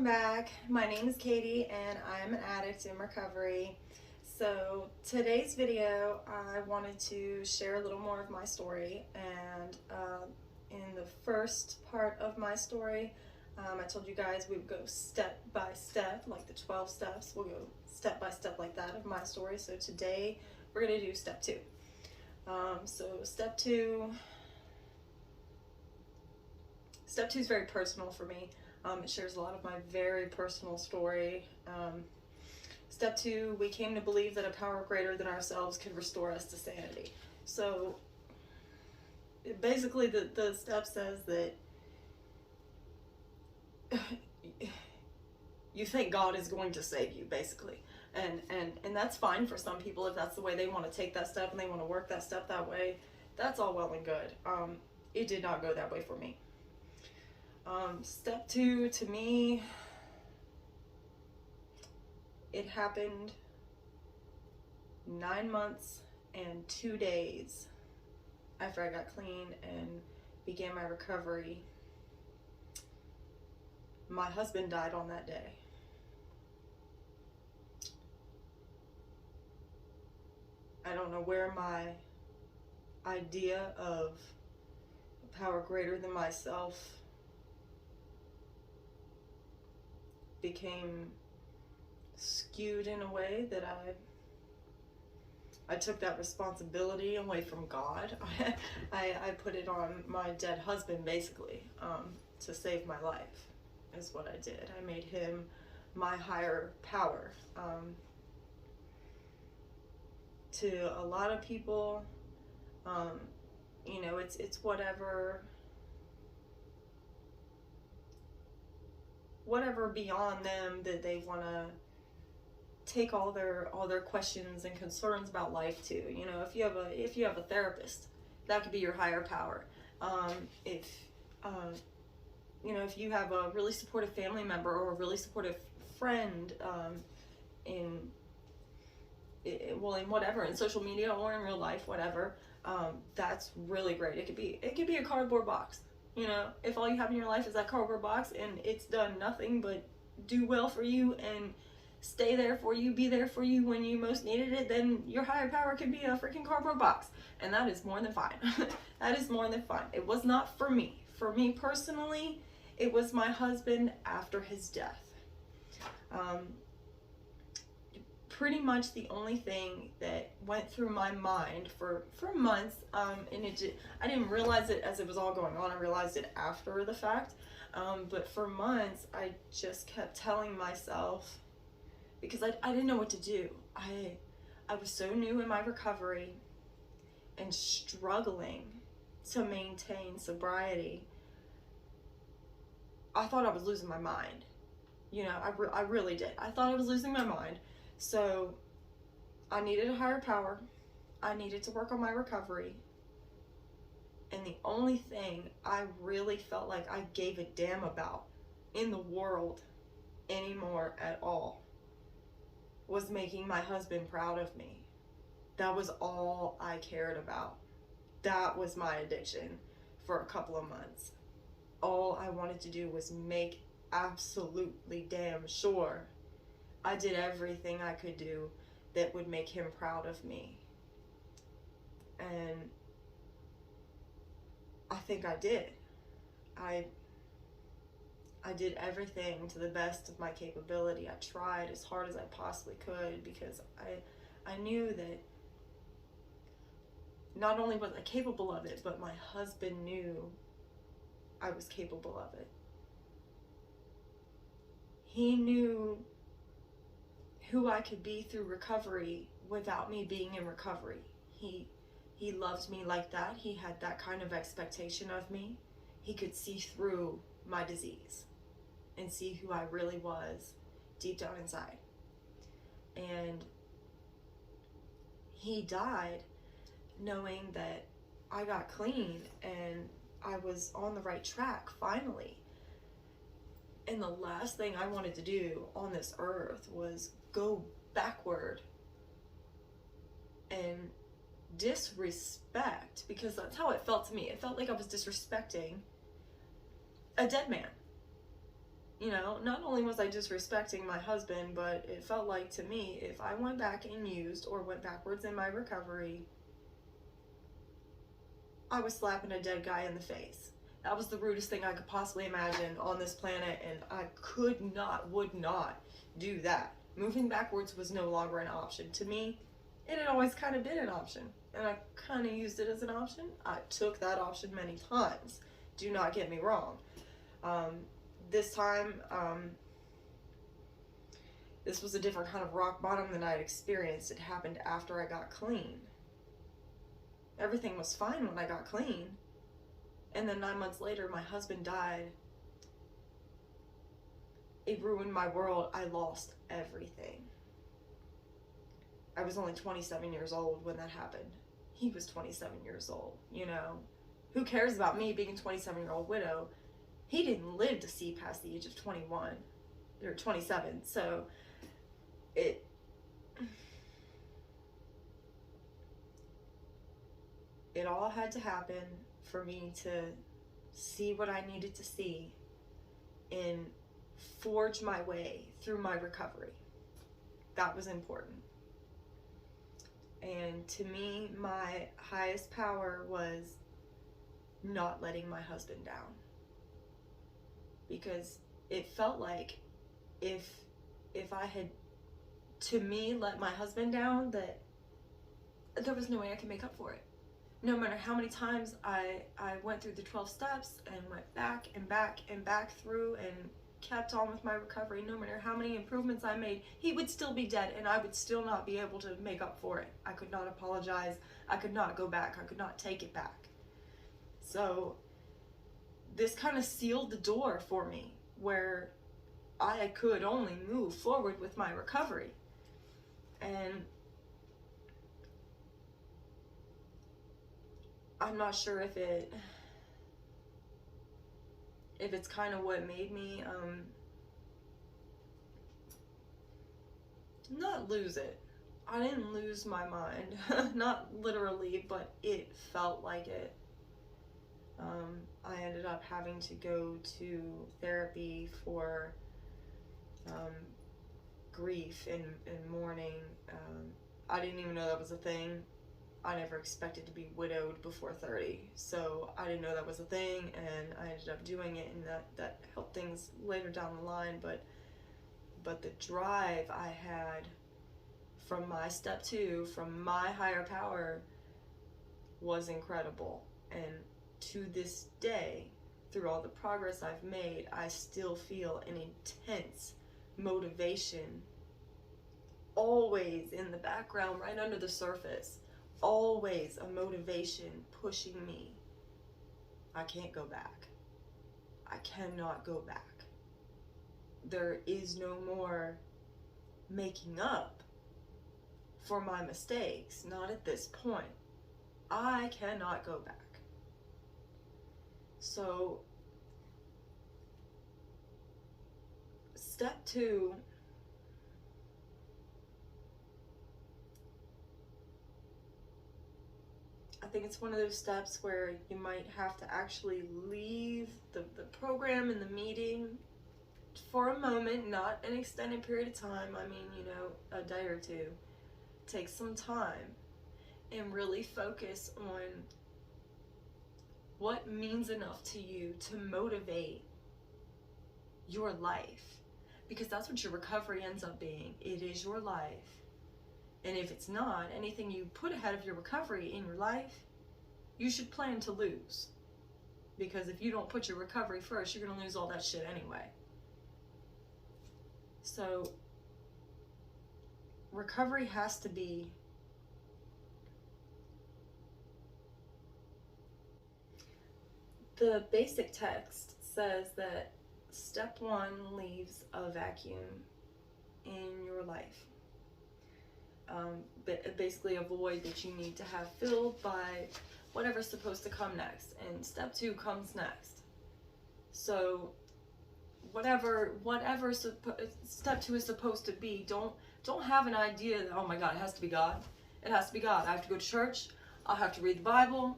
welcome back. My name is Katie and I'm an addict in recovery. So today's video, I wanted to share a little more of my story, and in the first part of my story, I told you guys we would go step by step, like the 12 steps. We'll go step by step like that of my story. So today we're going to do step 2. So step 2 is very personal for me. It shares a lot of my very personal story. Step 2, we came to believe that a power greater than ourselves could restore us to sanity. So basically the step says that you think God is going to save you, basically. And that's fine for some people if that's the way they want to take that step and they want to work that step that way. That's all well and good. It did not go that way for me. Step 2, to me, it happened 9 months and 2 days after I got clean and began my recovery. My husband died on that day. I don't know where my idea of a power greater than myself became skewed in a way that I took that responsibility away from God. I put it on my dead husband, basically, to save my life, is what I did. I made him my higher power. To a lot of people, it's whatever beyond them that they want to take all their questions and concerns about life to. If you have a therapist, that could be your higher power. If you have a really supportive family member or a really supportive friend, in whatever, in social media or in real life, whatever, that's really great. It could be a cardboard box. If all you have in your life is that cardboard box and it's done nothing but do well for you and stay there for you, be there for you when you most needed it, then your higher power could be a freaking cardboard box. And that is more than fine. That is more than fine. It was not for me. For me personally, it was my husband after his death. Pretty much the only thing that went through my mind for months, and I didn't realize it as it was all going on. I realized it after the fact. But for months, I just kept telling myself, because I didn't know what to do. I was so new in my recovery and struggling to maintain sobriety. I thought I was losing my mind. I really did. I thought I was losing my mind. So I needed a higher power. I needed to work on my recovery. And the only thing I really felt like I gave a damn about in the world anymore at all was making my husband proud of me. That was all I cared about. That was my addiction for a couple of months. All I wanted to do was make absolutely damn sure I did everything I could do that would make him proud of me. And I think I did. I did everything to the best of my capability. I tried as hard as I possibly could because I knew that not only was I capable of it, but my husband knew I was capable of it. He knew who I could be through recovery without me being in recovery. He loved me like that. He had that kind of expectation of me. He could see through my disease and see who I really was deep down inside. And he died knowing that I got clean and I was on the right track finally. And the last thing I wanted to do on this earth was go backward and disrespect, because that's how it felt to me. It felt like I was disrespecting a dead man. Not only was I disrespecting my husband, but it felt like to me, if I went back and used or went backwards in my recovery, I was slapping a dead guy in the face. That was the rudest thing I could possibly imagine on this planet, and I would not do that. Moving backwards was no longer an option. To me, it had always kind of been an option, and I kind of used it as an option. I took that option many times. Do not get me wrong. This time, this was a different kind of rock bottom than I had experienced. It happened after I got clean. Everything was fine when I got clean. And then 9 months later, my husband died. It ruined my world. I lost everything. I was only 27 years old when that happened. He was 27 years old, Who cares about me being a 27-year-old widow? He didn't live to see past the age of 21 or 27. So it all had to happen for me to see what I needed to see and forge my way through my recovery. That was important. And to me, my highest power was not letting my husband down. Because it felt like if I had, to me, let my husband down, that there was no way I could make up for it. No matter how many times I went through the 12 steps and went back and back and back through and kept on with my recovery, no matter how many improvements I made, he would still be dead and I would still not be able to make up for it. I could not apologize. I could not go back. I could not take it back. So this kind of sealed the door for me where I could only move forward with my recovery. And I'm not sure if it's kind of what made me not lose it. I didn't lose my mind, not literally, but it felt like it. I ended up having to go to therapy for grief and mourning. I didn't even know that was a thing. I never expected to be widowed before 30, so I didn't know that was a thing, and I ended up doing it, and that helped things later down the line. But the drive I had from my step 2, from my higher power, was incredible. And to this day, through all the progress I've made, I still feel an intense motivation, always in the background, right under the surface. Always a motivation pushing me. I can't go back. I cannot go back. There is no more making up for my mistakes. Not at this point. I cannot go back. So, step 2, I think it's one of those steps where you might have to actually leave the program and the meeting for a moment, not an extended period of time. I mean, a day or two. Take some time and really focus on what means enough to you to motivate your life. Because that's what your recovery ends up being. It is your life. And if it's not, anything you put ahead of your recovery in your life, you should plan to lose. Because if you don't put your recovery first, you're going to lose all that shit anyway. So, recovery has to be the basic text says that step 1 leaves a vacuum in your life. Basically a void that you need to have filled by whatever's supposed to come next, and step 2 comes next. So whatever step 2 is supposed to be, don't have an idea that, oh my God, it has to be God. It has to be God. I have to go to church. I'll have to read the Bible.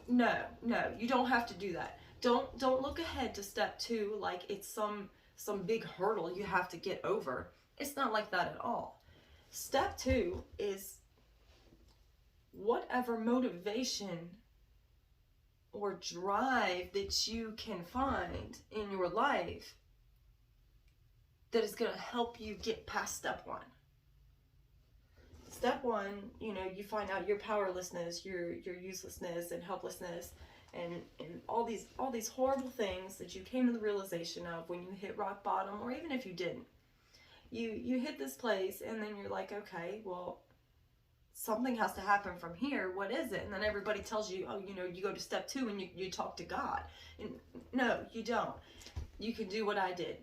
No, you don't have to do that. Don't look ahead to step 2 like it's some big hurdle you have to get over. It's not like that at all. Step 2 is whatever motivation or drive that you can find in your life that is going to help you get past step 1. Step 1, you know, you find out your powerlessness, your uselessness and helplessness, and all these horrible things that you came to the realization of when you hit rock bottom, or even if you didn't. You hit this place, and then you're like, okay, well, something has to happen from here. What is it? And then everybody tells you, oh, you know, you go to step 2 and you talk to God. And no, you don't. You can do what I did.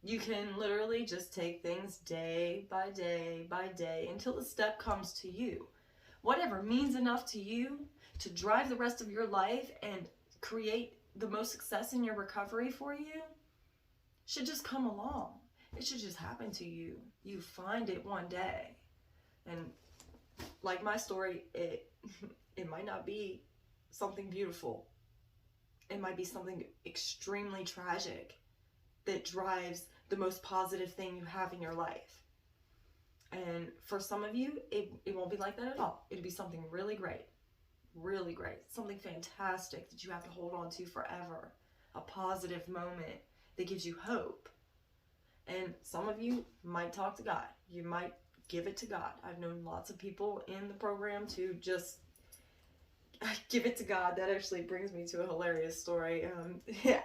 You can literally just take things day by day by day until the step comes to you. Whatever means enough to you to drive the rest of your life and create the most success in your recovery for you should just come along. It should just happen to you. You find it one day. And like my story, it might not be something beautiful. It might be something extremely tragic that drives the most positive thing you have in your life. And for some of you, it won't be like that at all. It'll be something really great, something fantastic that you have to hold on to forever, a positive moment that gives you hope. And some of you might talk to God. You might give it to God. I've known lots of people in the program to just give it to God. That actually brings me to a hilarious story.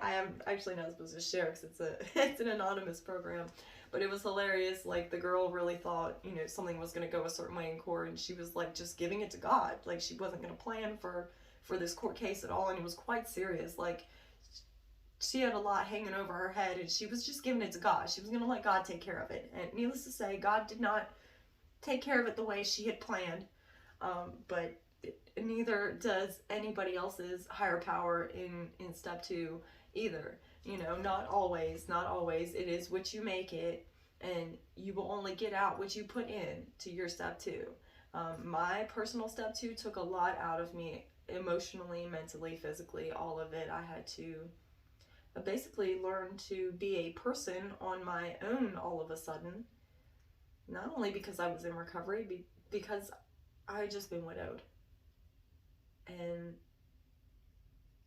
I am actually not supposed to share because it's an anonymous program, but it was hilarious. Like, the girl really thought, you know, something was going to go a certain way in court, and she was like just giving it to God. Like, she wasn't going to plan for this court case at all, and it was quite serious. Like, she had a lot hanging over her head, and she was just giving it to God. She was going to let God take care of it. And needless to say, God did not take care of it the way she had planned, but neither does anybody else's higher power in step 2 either. You know, not always. It is what you make it, and you will only get out what you put in to your step 2. My personal step 2 took a lot out of me, emotionally, mentally, physically, all of it. I had to basically learn to be a person on my own all of a sudden, not only because I was in recovery, because I had just been widowed. And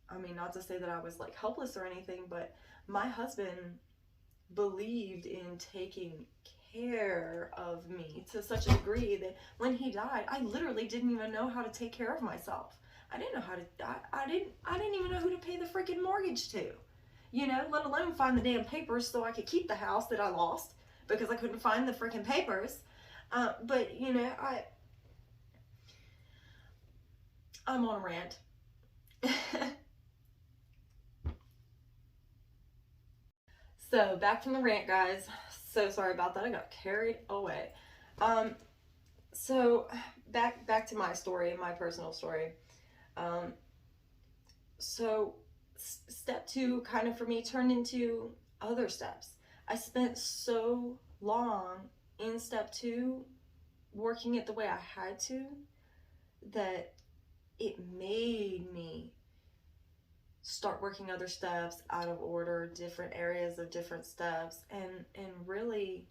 I mean, not to say that I was like helpless or anything, but my husband believed in taking care of me to such a degree that when he died, I literally didn't even know how to take care of myself. I didn't know how to, I didn't even know who to pay the freaking mortgage to, you know, let alone find the damn papers so I could keep the house that I lost because I couldn't find the freaking papers. But you know, I'm on a rant. So back from the rant, guys. So sorry about that. I got carried away. So back to my story, my personal story. So step 2 kind of for me turned into other steps. I spent so long in step 2 working it the way I had to that it made me start working other steps out of order, different areas of different steps, and really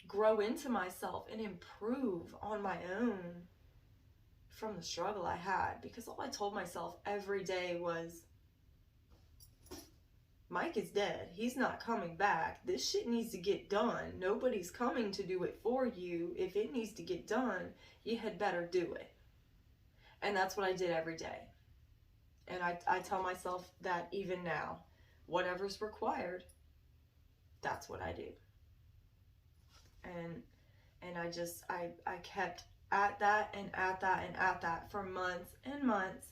grow into myself and improve on my own from the struggle I had. Because all I told myself every day was, Mike is dead. He's not coming back. This shit needs to get done. Nobody's coming to do it for you. If it needs to get done, you had better do it. And that's what I did every day. And I tell myself that even now. Whatever's required, that's what I do. And I kept at that and at that and at that for months and months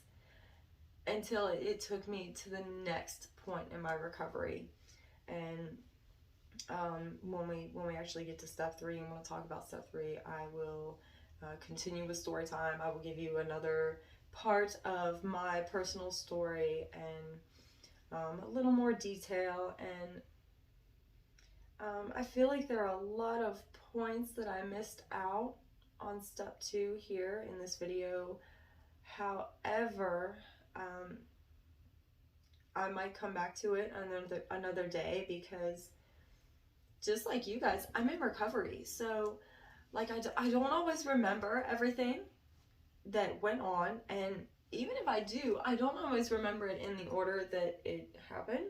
until it took me to the next point in my recovery. And when we actually get to step 3 and want to talk about step 3, I will continue with story time. I will give you another part of my personal story and a little more detail. And I feel like there are a lot of points that I missed out on step 2 here in this video. However, I might come back to it another day, because just like you guys, I'm in recovery. So like I don't always remember everything that went on, and even if I do, I don't always remember it in the order that it happened.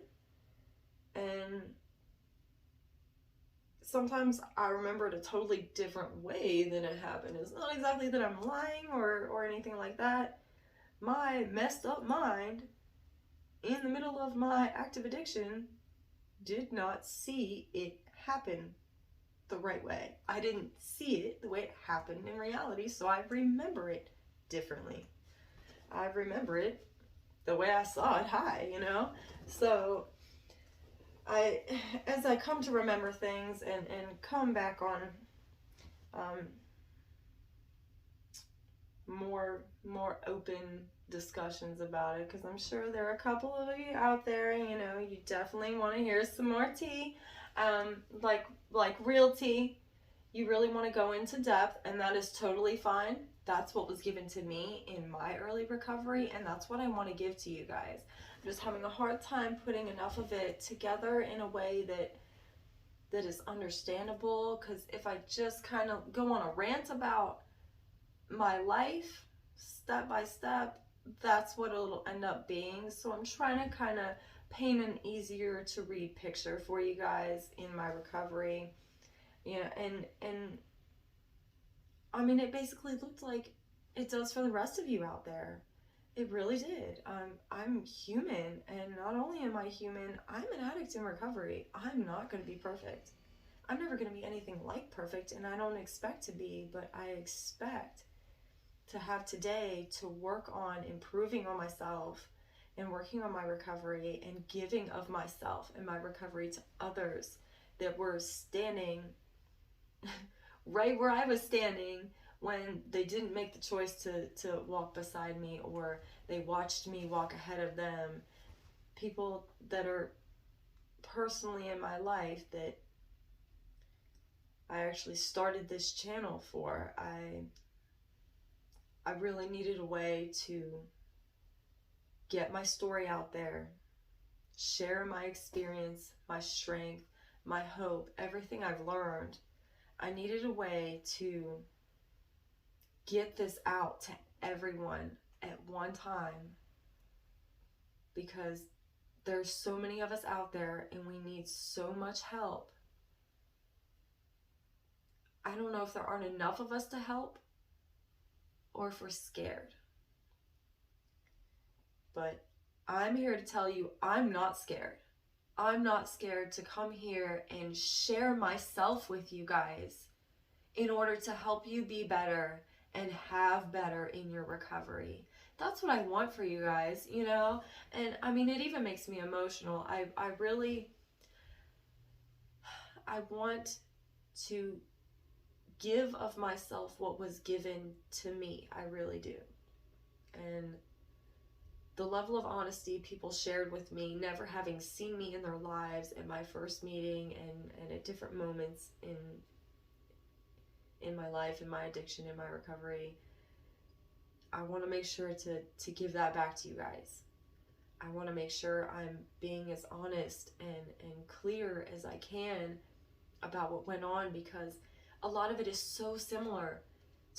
And sometimes I remember it a totally different way than it happened. It's not exactly that I'm lying or anything like that. My messed up mind, in the middle of my active addiction, did not see it happen the right way. I didn't see it the way it happened in reality, so I remember it differently. I remember it the way I saw it high, you know? So as I come to remember things and come back on more open discussions about it, because I'm sure there are a couple of you out there, you know, you definitely want to hear some more tea, like real tea. You really want to go into depth, and that is totally fine. That's what was given to me in my early recovery, and that's what I want to give to you guys. I'm just having a hard time putting enough of it together in a way that is understandable, because if I just kind of go on a rant about my life step by step, that's what it'll end up being. So I'm trying to kind of paint an easier to read picture for you guys in my recovery. Yeah, and I mean, it basically looked like it does for the rest of you out there. It really did. I'm human, and not only am I human, I'm an addict in recovery. I'm not going to be perfect. I'm never going to be anything like perfect, and I don't expect to be, but I expect to have today to work on improving on myself and working on my recovery and giving of myself and my recovery to others that were standing right where I was standing when they didn't make the choice to walk beside me, or they watched me walk ahead of them. People that are personally in my life that I actually started this channel for. I really needed a way to get my story out there, share my experience, my strength, my hope, everything I've learned. I needed a way to get this out to everyone at one time, because there's so many of us out there and we need so much help. I don't know if there aren't enough of us to help, or if we're scared. But I'm here to tell you, I'm not scared. I'm not scared to come here and share myself with you guys in order to help you be better and have better in your recovery. That's what I want for you guys, you know? And I mean, it even makes me emotional. I want to give of myself what was given to me. I really do. And the level of honesty people shared with me, never having seen me in their lives at my first meeting and at different moments in my life, in my addiction, in my recovery, I want to make sure to give that back to you guys. I want to make sure I'm being as honest and clear as I can about what went on, because a lot of it is so similar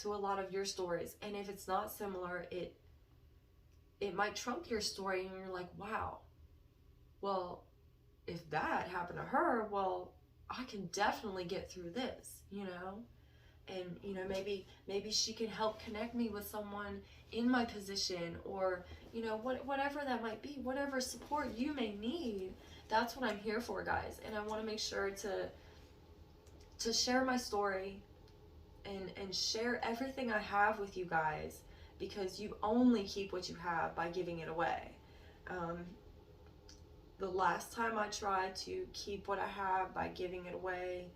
to a lot of your stories. And if it's not similar, it might trump your story, and you're like, wow, well, if that happened to her, well, I can definitely get through this, you know? And, you know, maybe she can help connect me with someone in my position, or, you know, whatever that might be, whatever support you may need. That's what I'm here for, guys. And I want to make sure to share my story and share everything I have with you guys, because you only keep what you have by giving it away. The last time I tried to keep what I have by giving it away,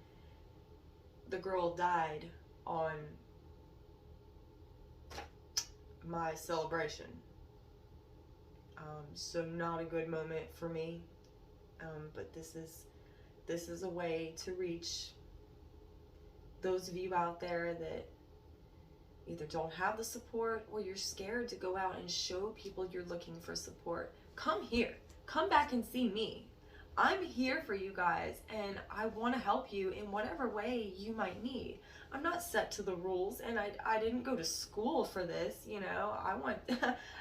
the girl died on my celebration. So not a good moment for me. But this is a way to reach those of you out there that either don't have the support, or you're scared to go out and show people you're looking for support. Come here. come back and see me. I'm here for you guys, and I want to help you in whatever way you might need. I'm not set to the rules, and I didn't go to school for this, you know. I went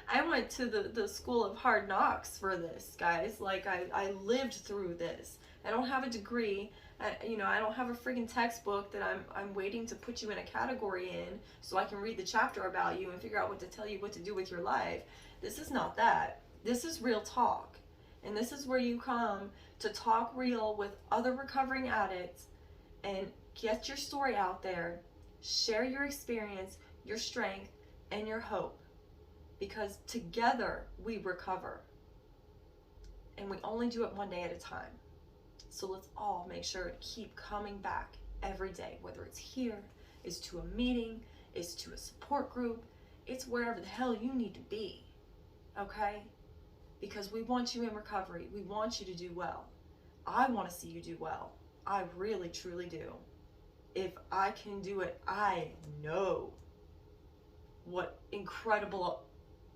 I went to the school of hard knocks for this, guys. Like, I lived through this. I don't have a degree. You know, I don't have a friggin' textbook that I'm waiting to put you in a category in so I can read the chapter about you and figure out what to tell you what to do with your life. This is not that. This is real talk. And this is where you come to talk real with other recovering addicts and get your story out there, share your experience, your strength, and your hope. Because together we recover. And we only do it one day at a time. So let's all make sure to keep coming back every day, whether it's here, it's to a meeting, it's to a support group, it's wherever the hell you need to be, okay? Because we want you in recovery. We want you to do well. I want to see you do well. I really, truly do. If I can do it, I know what incredible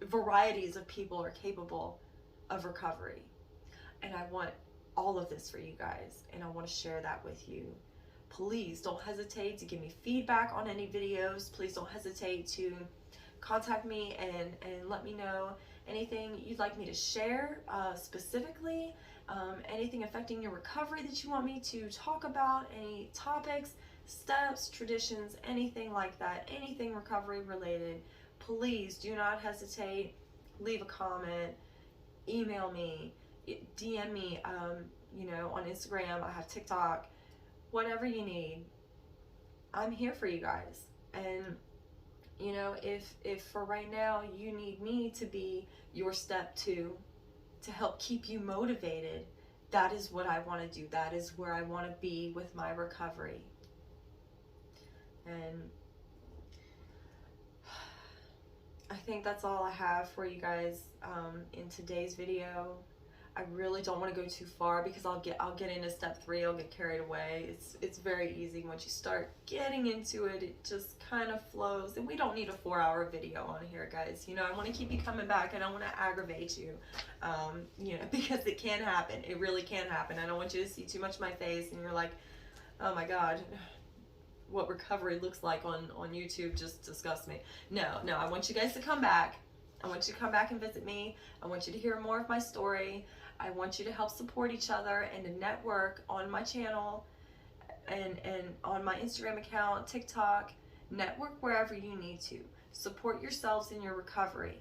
varieties of people are capable of recovery. And I want all of this for you guys, and I want to share that with you. Please don't hesitate to give me feedback on any videos. Please don't hesitate to contact me and let me know anything you'd like me to share specifically, anything affecting your recovery that you want me to talk about, any topics, steps, traditions, anything like that, anything recovery related. Please do not hesitate. Leave a comment, email me, DM me, you know, on Instagram. I have TikTok, whatever you need. I'm here for you guys. And you know, if for right now you need me to be your step 2 to help keep you motivated, that is what I want to do. That is where I want to be with my recovery. And I think that's all I have for you guys in today's video. I really don't want to go too far because I'll get into step 3. I'll get carried away. It's very easy once you start getting into it. It just kind of flows, and we don't need a 4-hour video on here, guys. You know, I want to keep you coming back. I don't want to aggravate you, you know, because it can happen. It really can happen. I don't want you to see too much of my face and you're like, oh my God, what recovery looks like on YouTube just disgusts me. No, I want you guys to come back. I want you to come back and visit me. I want you to hear more of my story. I want you to help support each other and to network on my channel and on my Instagram account, TikTok. Network wherever you need to. Support yourselves in your recovery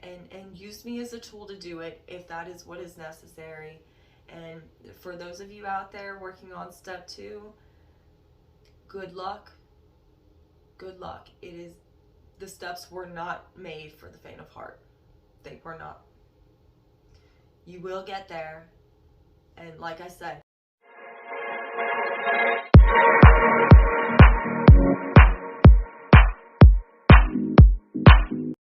and use me as a tool to do it if that is what is necessary. And for those of you out there working on step 2, good luck. Good luck. The steps were not made for the faint of heart. They were not. You will get there. And like I said,